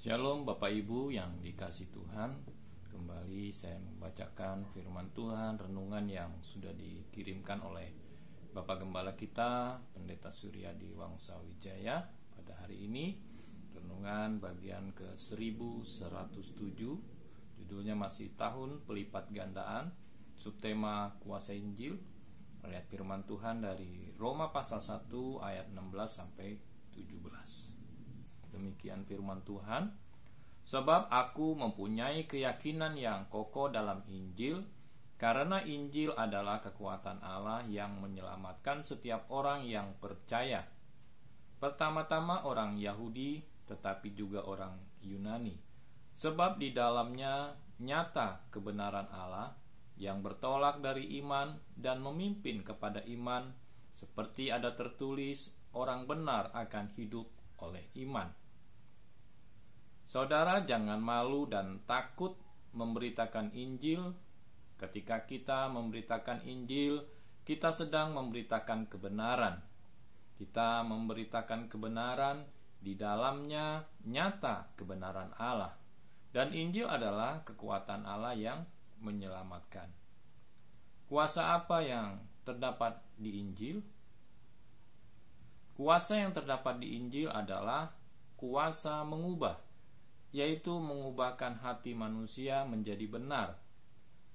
Shalom Bapak Ibu yang dikasihi Tuhan. Kembali saya membacakan firman Tuhan, renungan yang sudah dikirimkan oleh Bapak Gembala kita, Pendeta Suryadi Wangsawijaya pada hari ini. Renungan bagian ke 1107. Judulnya masih Tahun Pelipat Gandaan. Subtema Kuasa Injil. Ayat firman Tuhan dari Roma pasal 1 ayat 16 sampai 17. Demikian firman Tuhan. Sebab aku mempunyai keyakinan yang kokoh dalam Injil, karena Injil adalah kekuatan Allah yang menyelamatkan setiap orang yang percaya. Pertama-tama orang Yahudi, tetapi juga orang Yunani. Sebab di dalamnya nyata kebenaran Allah yang bertolak dari iman dan memimpin kepada iman, seperti ada tertulis, orang benar akan hidup oleh iman. Saudara, jangan malu dan takut memberitakan Injil. Ketika kita memberitakan Injil, kita sedang memberitakan kebenaran. Kita memberitakan kebenaran, di dalamnya nyata kebenaran Allah. Dan Injil adalah kekuatan Allah yang menyelamatkan. Kuasa apa yang terdapat di Injil? Kuasa yang terdapat di Injil adalah kuasa mengubah, yaitu mengubahkan hati manusia menjadi benar.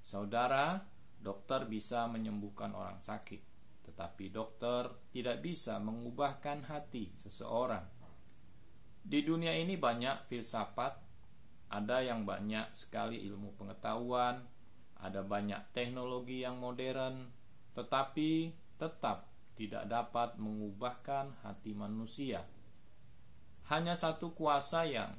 Saudara, dokter bisa menyembuhkan orang sakit, tetapi dokter tidak bisa mengubahkan hati seseorang. Di dunia ini banyak filsafat, ada yang banyak sekali ilmu pengetahuan, ada banyak teknologi yang modern, tetapi tetap tidak dapat mengubahkan hati manusia. Hanya satu kuasa yang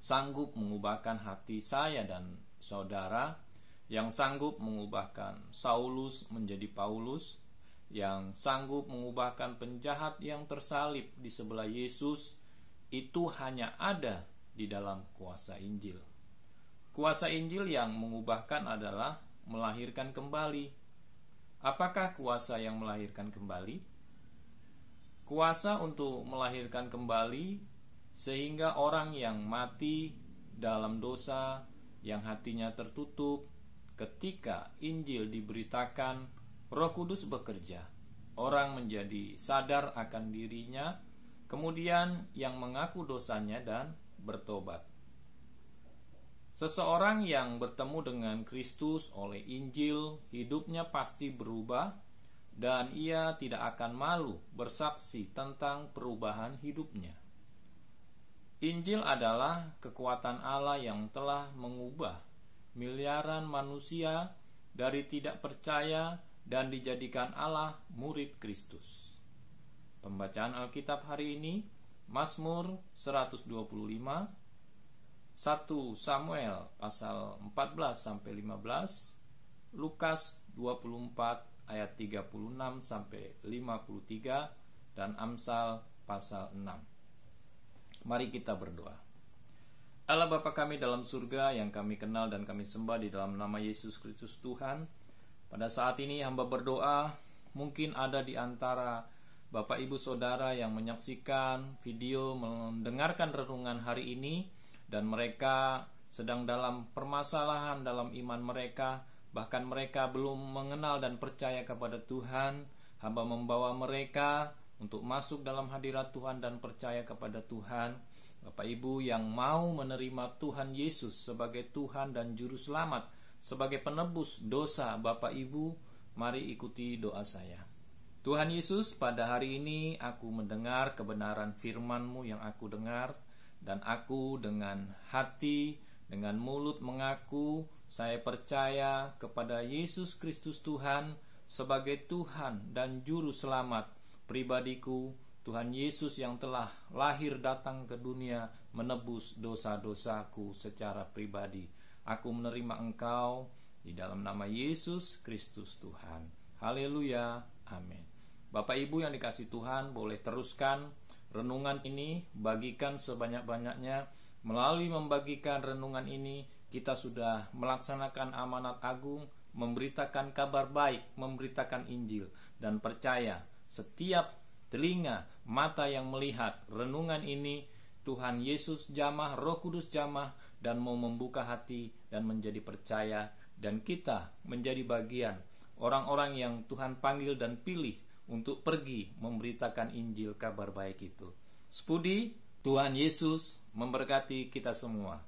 sanggup mengubahkan hati saya dan saudara, yang sanggup mengubahkan Saulus menjadi Paulus, yang sanggup mengubahkan penjahat yang tersalib di sebelah Yesus, itu hanya ada di dalam kuasa Injil. Kuasa Injil yang mengubahkan adalah melahirkan kembali. Apakah kuasa yang melahirkan kembali? Kuasa untuk melahirkan kembali sehingga orang yang mati dalam dosa, yang hatinya tertutup, ketika Injil diberitakan, Roh Kudus bekerja. Orang menjadi sadar akan dirinya, kemudian yang mengaku dosanya dan bertobat. Seseorang yang bertemu dengan Kristus oleh Injil, hidupnya pasti berubah, dan ia tidak akan malu bersaksi tentang perubahan hidupnya. Injil adalah kekuatan Allah yang telah mengubah miliaran manusia dari tidak percaya dan dijadikan Allah murid Kristus. Pembacaan Alkitab hari ini, Mazmur 125, 1 Samuel pasal 14-15, Lukas 24 ayat 36-53, dan Amsal pasal 6. Mari kita berdoa. Allah Bapa kami dalam surga yang kami kenal dan kami sembah di dalam nama Yesus Kristus Tuhan. Pada saat ini hamba berdoa, mungkin ada di antara Bapak Ibu Saudara yang menyaksikan video, mendengarkan renungan hari ini, dan mereka sedang dalam permasalahan dalam iman mereka, bahkan mereka belum mengenal dan percaya kepada Tuhan. Hamba membawa mereka untuk masuk dalam hadirat Tuhan dan percaya kepada Tuhan. Bapak Ibu yang mau menerima Tuhan Yesus sebagai Tuhan dan Juru Selamat, sebagai penebus dosa Bapak Ibu, mari ikuti doa saya. Tuhan Yesus, pada hari ini aku mendengar kebenaran firman-Mu yang aku dengar, dan aku dengan hati, dengan mulut mengaku, saya percaya kepada Yesus Kristus Tuhan sebagai Tuhan dan Juru Selamat pribadiku, Tuhan Yesus yang telah lahir datang ke dunia menebus dosa-dosaku secara pribadi. Aku menerima Engkau di dalam nama Yesus Kristus Tuhan. Haleluya, amin. Bapak Ibu yang dikasihi Tuhan, boleh teruskan renungan ini, bagikan sebanyak-banyaknya. Melalui membagikan renungan ini, kita sudah melaksanakan amanat agung, memberitakan kabar baik, memberitakan Injil, dan percaya setiap telinga, mata yang melihat renungan ini Tuhan Yesus jamah, Roh Kudus jamah, dan mau membuka hati dan menjadi percaya, dan kita menjadi bagian orang-orang yang Tuhan panggil dan pilih untuk pergi memberitakan Injil kabar baik itu. Spudi, Tuhan Yesus memberkati kita semua.